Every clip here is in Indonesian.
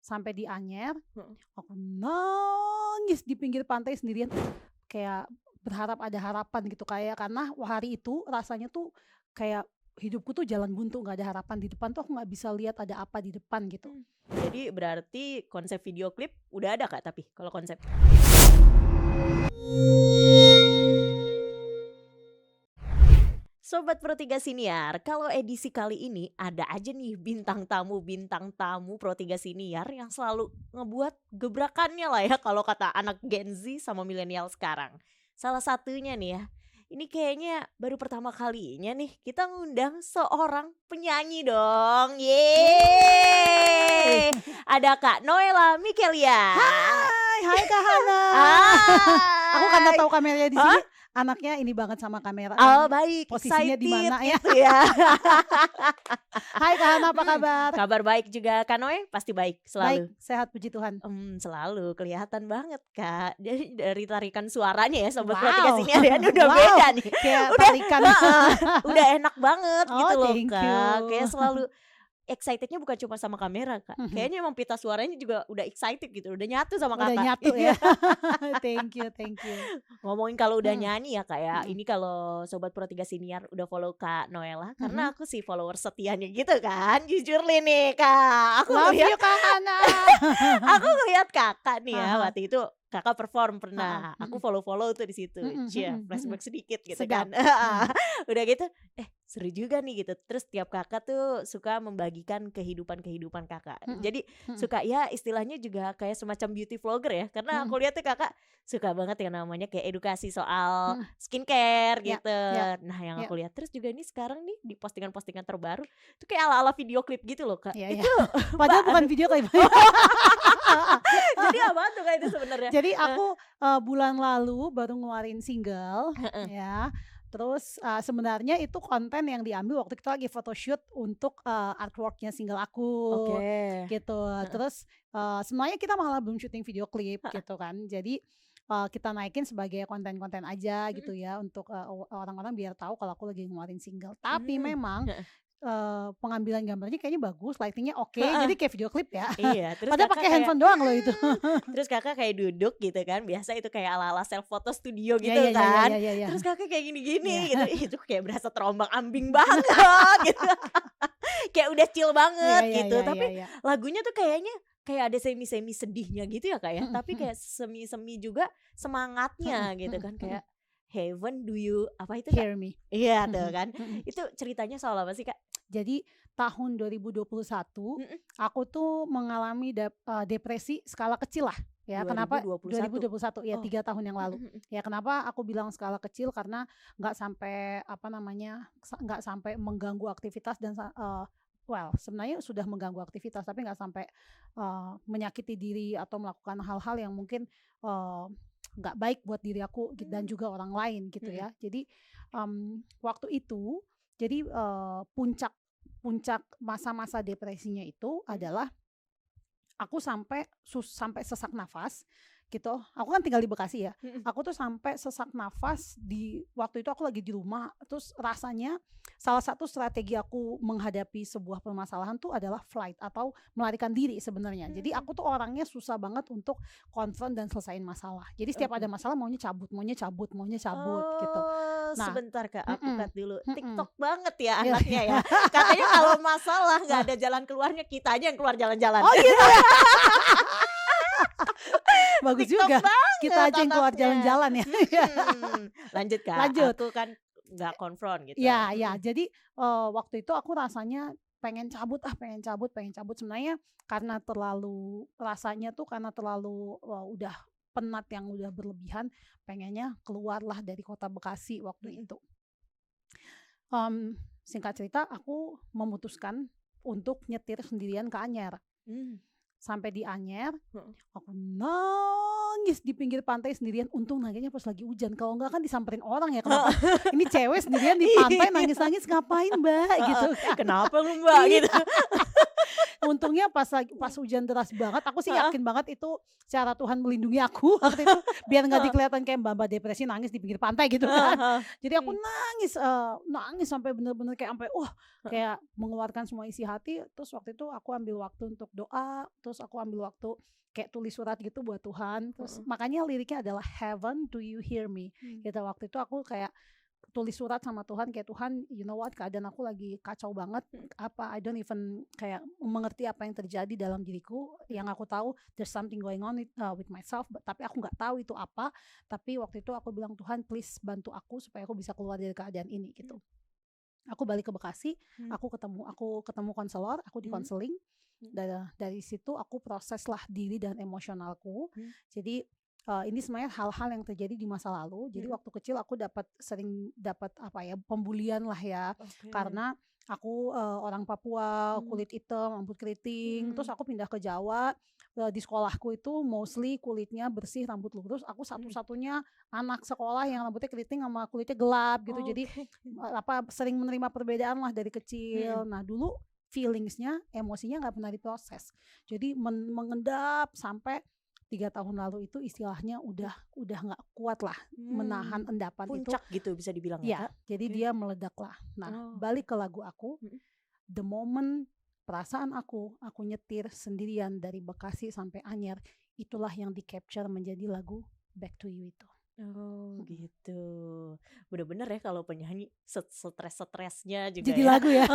sampai di Anyer, Heeh. aku nangis di pinggir pantai sendirian, kayak berharap ada harapan gitu, kayak karena hari itu rasanya tuh kayak hidupku tuh jalan buntu, nggak ada harapan di depan tuh, aku nggak bisa lihat ada apa di depan gitu. Jadi berarti konsep video klip udah ada Kak tapi kalau konsep? Sobat Pro 3 Siniar, kalau edisi kali ini ada aja nih bintang tamu Pro 3 Siniar yang selalu ngebuat gebrakannya lah ya kalau kata anak Gen Z sama milenial sekarang. Salah satunya nih ya, ini kayaknya baru pertama kalinya nih kita ngundang seorang penyanyi dong. Yeay! Ada Kak Noella Mikaela. Hai Kak Hana. Aku karena tahu kameranya di sini, anaknya ini banget sama kamera. Oh baik, posisinya di mana ya? gitu ya. Hai Kak Hana, apa kabar? Kabar baik juga, Kak Noe pasti baik selalu. Baik, sehat puji Tuhan. Selalu kelihatan banget Kak. Jadi dari tarikan suaranya ya Sobat Wow. Pro 3 Siniar udah Wow. beda nih. Kayak Udah, tarikan. Udah enak banget Oh, gitu loh thank Kak. you. Kayak selalu excitednya bukan cuma sama kamera Kak. Mhm. Kayaknya emang pita suaranya juga udah excited gitu, udah nyatu sama Udah Kakak. nyatu Iya. ya. Thank you. Ngomongin kalau udah Hmm. nyanyi ya Kak ya, Hmm. ini kalau Sobat Pro 3 Siniar udah follow Kak Noella, Mhm. karena aku sih follower setianya gitu kan, jujur nih Kak. Aku Love ngeliat, you Kak Hana. aku ngeliat Kakak nih ya, Aha. waktu itu Kakak perform pernah, Aha. aku follow tuh di situ, Mhm. flashback sedikit gitu Sedap. kan. Udah gitu, seru juga nih gitu. Terus tiap Kakak tuh suka membagikan kehidupan Kakak. Mhm. Jadi Mhm. suka ya istilahnya juga kayak semacam beauty vlogger ya, karena aku lihat tuh Kakak suka banget yang namanya kayak edukasi soal Mhm. skincare Ya, gitu. ya, Nah yang ya. aku lihat terus juga nih sekarang nih di postingan-postingan terbaru itu kayak ala-ala video klip gitu loh Kak. Iya, iya. Itu Padahal bukan video klip. jadi apa tuh Kak itu sebenarnya? Jadi aku bulan lalu baru ngeluarin single ya. Terus sebenarnya itu konten yang diambil waktu kita lagi photoshoot untuk artworknya single aku Oke. gitu. Terus sebenarnya kita malah belum syuting video klip gitu kan. Jadi kita naikin sebagai konten-konten aja gitu ya, untuk orang-orang biar tahu kalau aku lagi ngeluarin single. Tapi memang pengambilan gambarnya kayaknya bagus, lightingnya oke, jadi kayak video klip ya. Iya, terus Padahal Kakak pakai kayak handphone doang loh itu. terus Kakak kayak duduk gitu kan, biasa itu kayak ala-ala self photo studio gitu Iya, iya, kan. iya, iya, iya. Terus Kakak kayak gini-gini Iya. gitu. Itu kayak berasa terombang-ambing banget gitu. Kayak udah chill banget Iya, iya, gitu. iya, Tapi iya. lagunya tuh kayaknya kayak ada semi-semi sedihnya gitu ya Kak ya. Tapi kayak semi-semi juga semangatnya gitu kan, kayak Heaven do you apa itu Kak? Hear me. Iya tuh kan. Itu ceritanya soal apa sih Kak? Jadi tahun 2021 aku tuh mengalami depresi skala kecil lah ya. Kenapa 2021 ya, 3 tahun yang lalu. Ya kenapa aku bilang skala kecil, karena nggak sampai mengganggu aktivitas dan sebenarnya sudah mengganggu aktivitas, tapi nggak sampai menyakiti diri atau melakukan hal-hal yang mungkin nggak baik buat diri aku dan juga orang lain gitu ya. Jadi waktu itu jadi puncak masa-masa depresinya itu adalah aku sampai sesak nafas gitu. Aku kan tinggal di Bekasi ya. Aku tuh sampai sesak nafas di waktu itu aku lagi di rumah. Terus rasanya salah satu strategi aku menghadapi sebuah permasalahan tuh adalah flight atau melarikan diri sebenarnya. Jadi aku tuh orangnya susah banget untuk confront dan selesain masalah. Jadi setiap ada masalah maunya cabut gitu. Nah, Sebentar Kak, aku cut dulu. Mm-mm. TikTok banget ya anaknya ya. Katanya kalau masalah nggak ada jalan keluarnya, kita aja yang keluar jalan-jalan. Oh gitu ya. Bagus TikTok juga. banget Kita aja yang keluar anaknya. jalan-jalan ya. Lanjut Kak, Lanjut. aku kan nggak konfront gitu. Ya, jadi waktu itu aku rasanya pengen cabut. Sebenarnya karena terlalu udah penat yang udah berlebihan, pengennya keluarlah dari kota Bekasi waktu itu. Singkat cerita, aku memutuskan untuk nyetir sendirian ke Anyer. Sampai di Anyer, aku nangis di pinggir pantai sendirian. Untung nangisnya pas lagi hujan, kalau enggak kan disamperin orang ya. Kenapa ini cewek sendirian di pantai nangis-nangis, ngapain Mbak gitu. Kenapa lu Mbak gitu. Untungnya pas hujan deras banget, aku sih yakin banget itu cara Tuhan melindungi aku waktu itu biar nggak kelihatan kayak mbak depresi nangis di pinggir pantai gitu kan. Jadi aku nangis sampai bener-bener kayak sampai kayak mengeluarkan semua isi hati. Terus waktu itu aku ambil waktu untuk doa, terus aku ambil waktu kayak tulis surat gitu buat Tuhan. Terus makanya liriknya adalah Heaven do you hear me gitu. Waktu itu aku kayak tulis surat sama Tuhan kayak, Tuhan you know what, keadaan aku lagi kacau banget, I don't even kayak mengerti apa yang terjadi dalam diriku. Yang aku tahu there's something going on with myself, tapi aku nggak tahu itu apa. Tapi waktu itu aku bilang, Tuhan please bantu aku supaya aku bisa keluar dari keadaan ini gitu. Aku balik ke Bekasi, aku ketemu konselor, aku di konseling. Dari situ aku proseslah diri dan emosionalku. Jadi ini sebenarnya hal-hal yang terjadi di masa lalu. Jadi waktu kecil aku sering dapat pembulian lah ya, karena aku orang Papua, kulit hitam, rambut keriting. Terus aku pindah ke Jawa. Di sekolahku itu mostly kulitnya bersih, rambut lurus. Aku satu-satunya anak sekolah yang rambutnya keriting sama kulitnya gelap gitu. Jadi sering menerima perbedaan lah dari kecil. Nah dulu feelingsnya, emosinya nggak pernah diproses. Jadi mengendap sampai 3 tahun lalu itu istilahnya udah nggak kuat lah menahan endapan itu. Puncak gitu bisa dibilang ya. Jadi dia meledak lah. Nah balik ke lagu aku, the moment perasaan aku nyetir sendirian dari Bekasi sampai Anyer, itulah yang di capture menjadi lagu Back to You itu. Oh gitu. Bener-bener ya kalau penyanyi stres-stresnya juga jadi ya. lagu ya.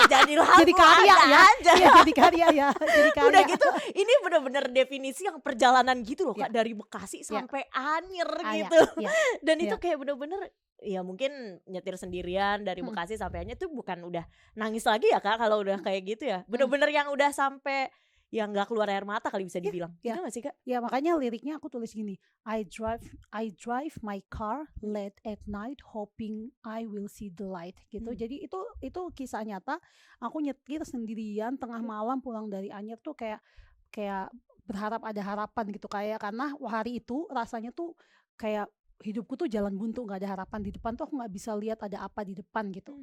Jadi lagu. Jadi karya ya. Aja. Ya, jadi karya ya. Jadi karya. Udah gitu, ini bener-bener definisi yang perjalanan gitu loh Kak, dari Bekasi sampai Anyer gitu. Dan itu kayak bener-bener ya mungkin nyetir sendirian dari Bekasi sampai Anyer tuh bukan udah nangis lagi ya Kak kalau udah kayak gitu ya. Bener-bener yang udah sampai yang nggak keluar air mata kali bisa dibilang. Gitu gak sih Kak? Ya makanya liriknya aku tulis gini, I drive my car late at night hoping I will see the light gitu. Jadi itu kisah nyata. Aku nyetir sendirian tengah malam pulang dari Anyer tuh kayak berharap ada harapan gitu, kayak karena hari itu rasanya tuh kayak hidupku tuh jalan buntu, nggak ada harapan di depan tuh, aku nggak bisa lihat ada apa di depan gitu.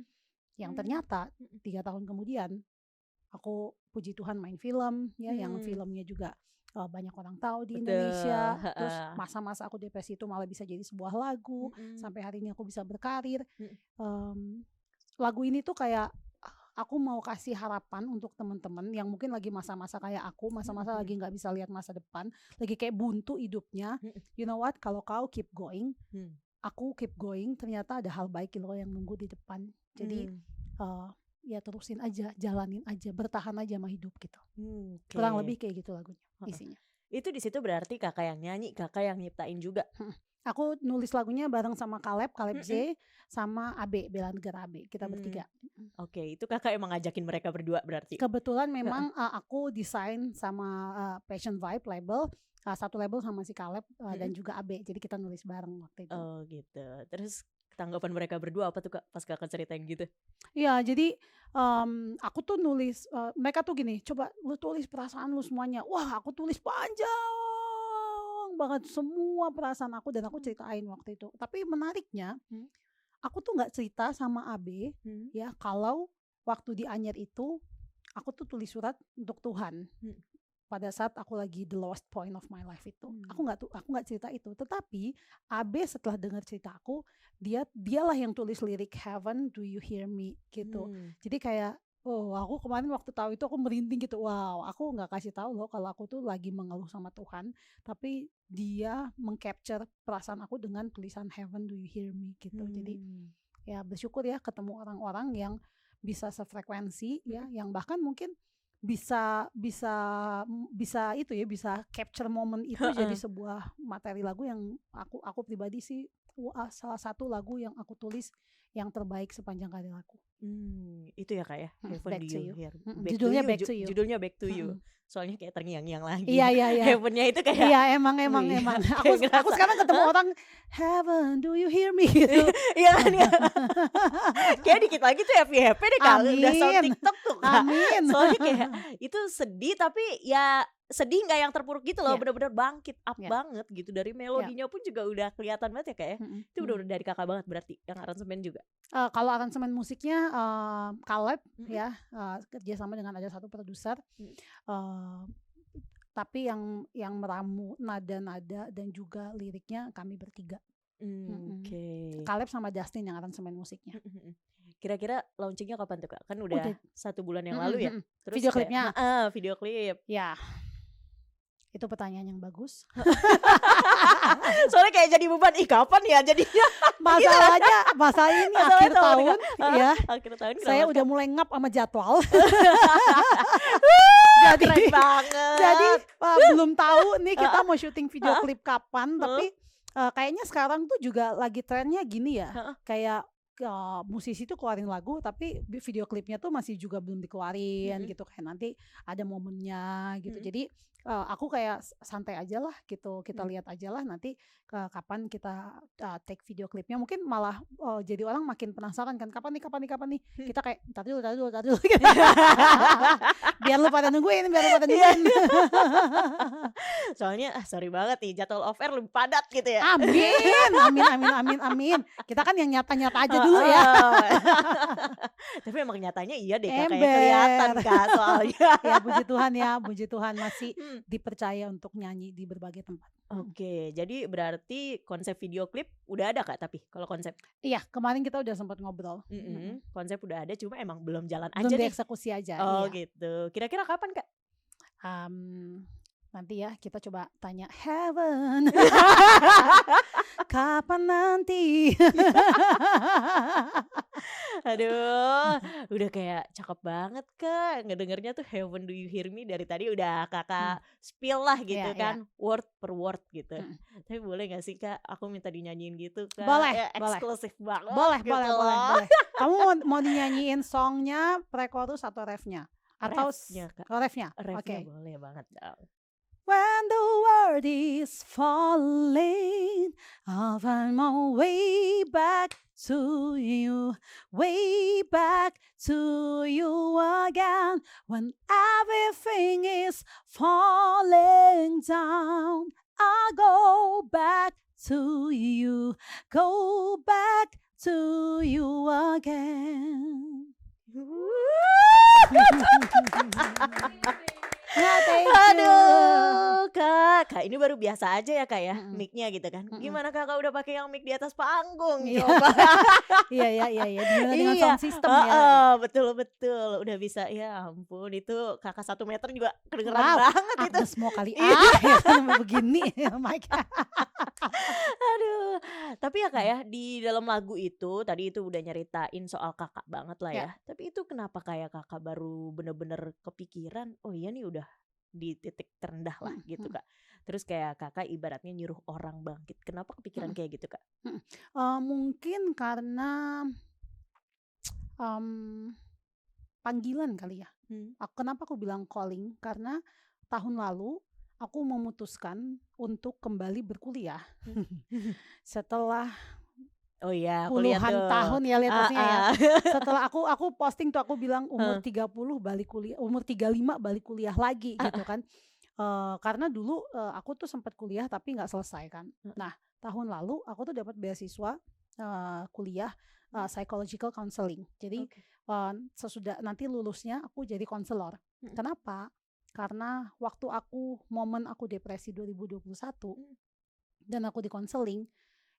Yang ternyata 3 tahun kemudian aku puji Tuhan main film ya, yang filmnya juga banyak orang tahu di Indonesia. Terus masa-masa aku depresi itu malah bisa jadi sebuah lagu. Sampai hari ini aku bisa berkarir. Lagu ini tuh kayak aku mau kasih harapan untuk teman-teman yang mungkin lagi masa-masa kayak aku, masa-masa lagi nggak bisa lihat masa depan, lagi kayak buntu hidupnya. You know what? Kalau kau keep going, aku keep going. Ternyata ada hal baik loh yang nunggu di depan. Jadi ya terusin aja, jalanin aja, bertahan aja sama hidup gitu. Kurang lebih kayak gitu lagunya isinya. Itu di situ berarti Kakak yang nyanyi, Kakak yang nyiptain juga. Aku nulis lagunya bareng sama Caleb Z sama Abe, Bela Negara Abe, kita bertiga. Oke, itu Kakak emang ngajakin mereka berdua berarti? Kebetulan memang aku desain sama Passion Vibe label, satu label sama si Caleb dan juga Abe, jadi kita nulis bareng waktu itu. Oh gitu. Terus tanggapan mereka berdua apa tuh Kak pas Kakak ceritain gitu? Iya, jadi aku tuh nulis, mereka tuh gini, coba lu tulis perasaan lu semuanya. Wah, aku tulis panjang banget semua perasaan aku dan aku ceritain waktu itu. Tapi menariknya, aku tuh nggak cerita sama Abe ya kalau waktu di Anyer itu aku tuh tulis surat untuk Tuhan. Pada saat aku lagi the lowest point of my life itu, aku nggak cerita itu. Tetapi Abe setelah dengar cerita aku, dialah yang tulis lirik Heaven do you hear me gitu. Jadi kayak aku kemarin waktu tahu itu aku merinding gitu. Wow, aku nggak kasih tahu loh kalau aku tuh lagi mengeluh sama Tuhan, tapi dia mengcapture perasaan aku dengan tulisan Heaven do you hear me gitu. Jadi ya bersyukur ya ketemu orang-orang yang bisa sefrekuensi ya, yang bahkan mungkin bisa itu ya, bisa capture momen itu jadi sebuah materi lagu yang aku pribadi sih salah satu lagu yang aku tulis yang terbaik sepanjang karir aku. Itu ya Kak ya, Heaven do you hear. Judulnya Back to You. Judulnya Back to You. Soalnya kayak terngiang-ngiang lagi. Iya. Heavennya itu kayak. Iya emang. Aku sekarang ketemu orang Heaven do you hear me gitu. Iya kan ya. Kayak dikit lagi tuh happy deh kalau udah sound TikTok tuh Kak. Amin. Soalnya kayak itu sedih tapi ya sedih nggak yang terpuruk gitu loh, Iya. bener-bener bangkit up Iya. banget gitu. Dari melodinya pun juga udah kelihatan banget ya Kak ya. Itu bener-bener dari Kakak banget berarti yang aransemen juga. Kalau aransemen musiknya, Caleb Mhm. ya, kerja sama dengan ada satu produser, Mhm. eee, tapi yang meramu nada-nada dan juga liriknya kami bertiga. Oke. Caleb sama Justin yang aransemen musiknya. Mhm. Kira-kira launching-nya kapan tuh Kak? Kan Udah udah 1 bulan yang lalu ya? Terus video kayak klipnya? video klip. Ya, itu pertanyaan yang bagus. Soalnya kayak jadi beban, ih kapan ya jadinya? Masalah ini Masalahnya akhir tahu tahun Kak. ya, Akhir tahun saya kenapa udah Kak? mulai ngap sama jadwal. Keren Jadi banget. belum tahu nih kita Heeh, mau syuting video heeh, klip kapan, heeh, tapi, kayaknya sekarang tuh juga lagi trennya gini ya, heeh, kayak, musisi tuh keluarin lagu tapi video klipnya tuh masih juga belum dikeluarin mhm, gitu, kayak nanti ada momennya gitu. mhm, Jadi, aku kayak santai ajalah gitu, kita mhm. lihat ajalah nanti, kapan kita, take video klipnya. Mungkin malah, jadi orang makin penasaran kan, "Kapan nih kapan nih kapan nih?" Kita kayak, "Entar dulu entar dulu entar dulu." Biar lu pada nungguin biar lu pada Iya. nungguin. Soalnya sorry banget nih jadwal off air lebih padat gitu ya. Amin, amin amin amin amin. Kita kan yang nyata-nyata aja dulu ya. Heeh. Tapi emang nyatanya iya deh Kak, kayak kelihatan Ember. Kak soalnya. Ya, puji Tuhan masih Hmm. dipercaya untuk nyanyi di berbagai tempat. Oke, jadi berarti konsep video klip udah ada Kak tapi kalau konsep? Iya, kemarin kita udah sempat ngobrol. Konsep udah ada cuma emang belum jalan Belum aja nih. dieksekusi aja, Oh iya. gitu. Kira-kira kapan Kak? Nanti ya kita coba tanya heaven. Kapan nanti? Aduh, udah kayak cakep banget Kak, ngedengernya tuh Heaven Do You Hear Me dari tadi udah Kakak spill lah gitu Iya, iya. kan, word per word gitu. Mhm. Tapi boleh gak sih Kak, aku minta dinyanyiin gitu Kak, Boleh, ya boleh. eksklusif banget Boleh gitu boleh loh. boleh boleh. Kamu mau dinyanyiin songnya pre-chorus atau refnya? Atau Refnya Kak, refnya? refnya Oke. boleh banget dong. When the world is falling, I'll find my way back to you, way back to you again. When everything is falling down, I'll go back to you, go back to you again. Nah, thank you. Aduh Kak ini baru biasa aja ya Kak ya mic-nya gitu kan. Mhm. Gimana Kakak udah pakai yang mic di atas panggung Iya. coba? Iya. Gimana dengan Iya, sound system ya? heeh, betul, udah bisa ya ampun itu Kakak 1 meter juga kedengeran Wow, banget itu. Agnes mau kali Iya. ya kan begini, oh my God. Aduh, tapi ya Kak ya di dalam lagu itu tadi itu udah nyeritain soal Kakak banget lah Ya. ya. Tapi itu kenapa kayak Kakak baru bener-bener kepikiran, oh iya nih udah di titik terendah lah gitu Kak. Terus kayak Kakak ibaratnya nyuruh orang bangkit. Kenapa kepikiran kayak gitu Kak? Mungkin karena panggilan kali ya. Kenapa aku bilang calling? Karena tahun lalu aku memutuskan untuk kembali berkuliah. Setelah Oh iya, kuliah puluhan tuh. tahun ya lihat pastinya ya. Ah. Setelah aku posting tuh aku bilang umur 30 balik kuliah, umur 35 balik kuliah lagi gitu kan. Karena dulu aku tuh sempat kuliah tapi nggak selesai kan. Nah, tahun lalu aku tuh dapat beasiswa kuliah psychological counseling. Jadi Oke. sesudah nanti lulusnya aku jadi konselor. Kenapa? Karena waktu momen aku depresi 2021 dan aku di konseling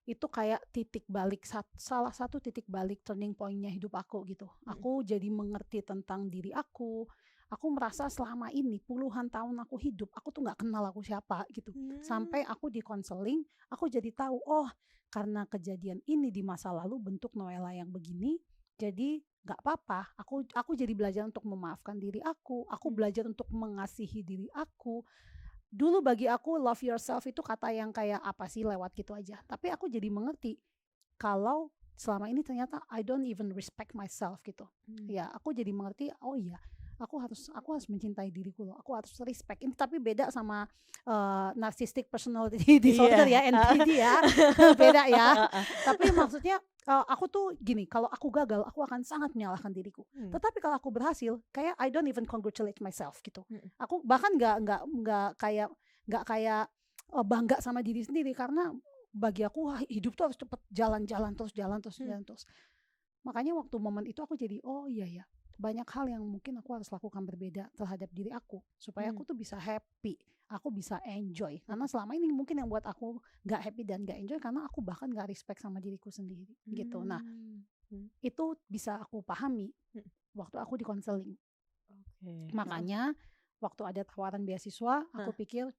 itu kayak titik balik salah satu titik balik turning point-nya hidup aku gitu. Aku jadi mengerti tentang diri aku. Aku merasa selama ini puluhan tahun aku hidup, aku tuh nggak kenal aku siapa gitu. Sampai aku di konseling, aku jadi tahu, oh karena kejadian ini di masa lalu bentuk Noella yang begini, jadi nggak apa-apa. Aku jadi belajar untuk memaafkan diri aku belajar untuk mengasihi diri aku. Dulu bagi aku love yourself itu kata yang kayak apa sih lewat gitu aja. Tapi aku jadi mengerti kalau selama ini ternyata I don't even respect myself gitu. Ya, aku jadi mengerti oh iya, aku harus mencintai diriku loh, aku harus respect. Ini tapi beda sama narcissistic personality disorder ya, NPD ya. Beda ya. Tapi maksudnya aku tuh gini, kalau aku gagal aku akan sangat menyalahkan diriku. Tetapi kalau aku berhasil, kayak I don't even congratulate myself gitu. Aku bahkan nggak kayak bangga sama diri sendiri, karena bagi aku hidup tuh harus cepet jalan terus. Makanya waktu momen itu aku jadi oh iya ya, banyak hal yang mungkin aku harus lakukan berbeda terhadap diri aku supaya aku tuh bisa happy, aku bisa enjoy. Karena selama ini mungkin yang buat aku gak happy dan gak enjoy karena aku bahkan gak respect sama diriku sendiri gitu. Nah itu bisa aku pahami waktu aku di konseling. Makanya waktu ada tawaran beasiswa aku pikir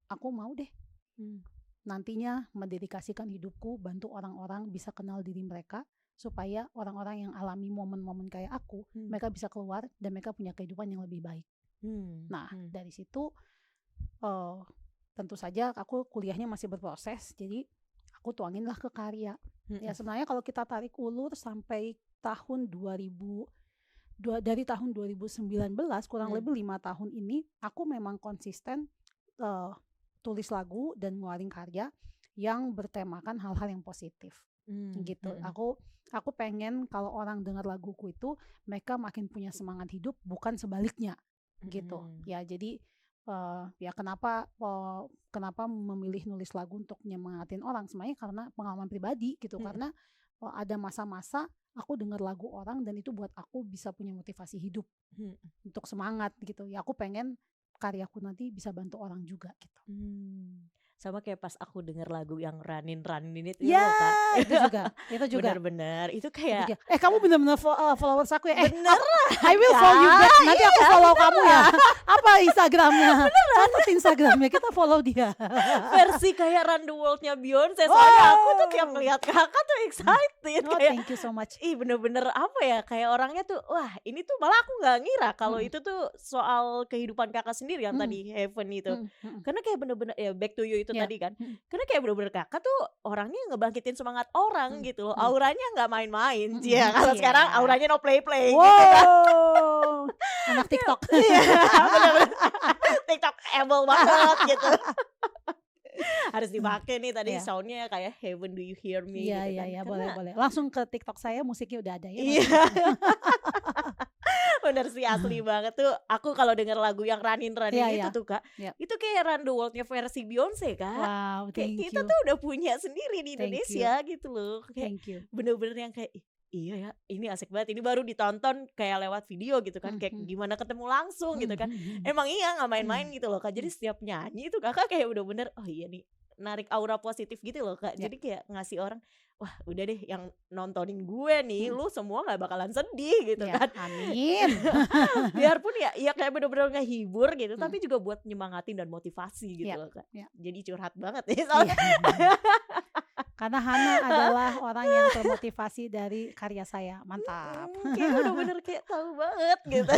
aku mau deh nantinya mendedikasikan hidupku bantu orang-orang bisa kenal diri mereka, supaya orang-orang yang alami momen-momen kayak aku, mereka bisa keluar dan mereka punya kehidupan yang lebih baik. Nah dari situ tentu saja aku kuliahnya masih berproses, jadi aku tuanginlah ke karya. Ya sebenarnya kalau kita tarik ulur sampai tahun 2000, dari tahun 2019 kurang lebih 5 tahun ini aku memang konsisten tulis lagu dan ngeluarin karya yang bertemakan hal-hal yang positif gitu. Aku pengen kalau orang dengar laguku itu mereka makin punya semangat hidup, bukan sebaliknya gitu ya. Jadi ya kenapa memilih nulis lagu untuk nyemangatin orang, sebenarnya karena pengalaman pribadi gitu. Karena ada masa-masa aku dengar lagu orang dan itu buat aku bisa punya motivasi hidup untuk semangat gitu ya. Aku pengen karyaku nanti bisa bantu orang juga gitu. Sama kayak pas aku denger lagu yang Ranin ini tuh ya, loh, itu juga bener-bener itu kayak kamu bener-bener followers aku ya. Bener I will follow you back. Nanti aku follow kamu ya. Apa Instagramnya? Catat Instagramnya, kita follow dia. versi kayak Run the World-nya Beyonce. Soalnya aku tuh tiap ngeliat kakak tuh excited kayak Thank you so much. bener-bener apa ya, kayak orangnya tuh wah ini tuh malah aku gak ngira kalau itu tuh soal kehidupan kakak sendiri yang tadi Heaven itu. Karena kayak bener-bener ya Back to You itu tadi kan. Karena kayak bener-bener kakak tuh orangnya ngebangkitin semangat orang gitu loh. Auranya gak main-main. Kalau sekarang auranya no play-play gitu kan. Anak TikTok. Bener-bener TikTok able banget gitu. Harus dipakai nih tadi soundnya kayak Heaven Do You Hear Me gitu kan. Iya boleh. Langsung ke TikTok saya, musiknya udah ada ya. Iya. Bener sih, asli banget tuh. Aku kalau denger lagu yang Ranin itu tuh Kak, itu kayak Run the World-nya versi Beyonce Kak. Wow, kayak kita tuh udah punya sendiri di Indonesia gitu loh. Kayak bener-bener yang kayak iya ya, ini asik banget. Ini baru ditonton kayak lewat video gitu kan, kayak gimana ketemu langsung gitu kan. Emang iya gak main-main gitu loh Kak. Jadi setiap nyanyi itu kakak kayak bener-bener oh iya nih, narik aura positif gitu loh Kak. Jadi kayak ngasih orang, wah udah deh yang nontonin gue nih, lu semua gak bakalan sedih gitu kan. Amin. Biarpun ya kayak bener-bener ngehibur gitu, tapi juga buat nyemangatin dan motivasi gitu loh Kak. Jadi curhat banget nih soalnya. Karena Hana adalah orang yang termotivasi dari karya saya. Mantap. Kayak bener-bener kayak tahu banget gitu.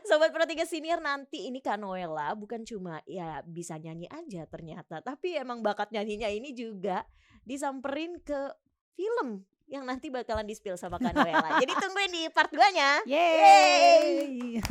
Sobat Pro 3 Senior, nanti ini Kak Noella bukan cuma ya bisa nyanyi aja ternyata, tapi emang bakat nyanyinya ini juga disamperin ke film yang nanti bakalan di-spill sama Kak Noella. Jadi tungguin di part 2-nya. Yeay.